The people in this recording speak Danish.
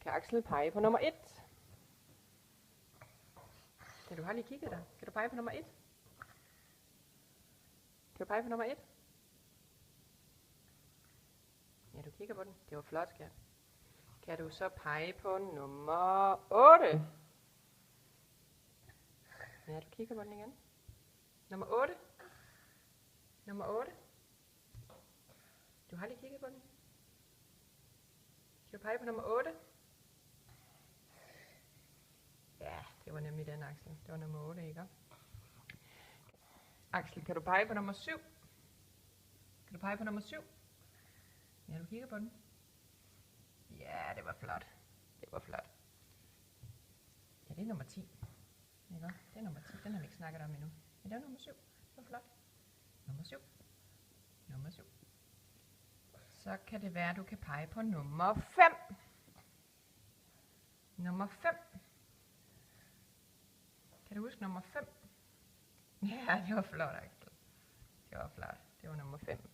Kan Axel pege på nummer 1? Ja, du har lige kigget der. Kan du pege på nummer 1? Kan du pege på nummer 1? Ja, du kigger på den. Det var flot, skat. Kan du så pege på nummer 8? Ja, du kigger på den igen. Nummer 8? Nummer 8? Du har lige kigget på den. Kan du pege på nummer 8? Ja, det var nemlig den, Axel. Det var nummer 8, ikke? Axel, kan du pege på nummer 7? Kan du pege på nummer 7? Ja, du kigger på den. Ja, det var flot. Det var flot. Ja, det er nummer 10. Ikke? Det er nummer 10. Den har vi ikke snakket om endnu. Men det er nummer 7. Det var flot. Nummer 7. Nummer 7. Så kan det være, at du kan pege på nummer 5. Nummer 5. Kan du huske nummer 5? Ja, det var flot, Axel. Det var flot. Det var nummer 5.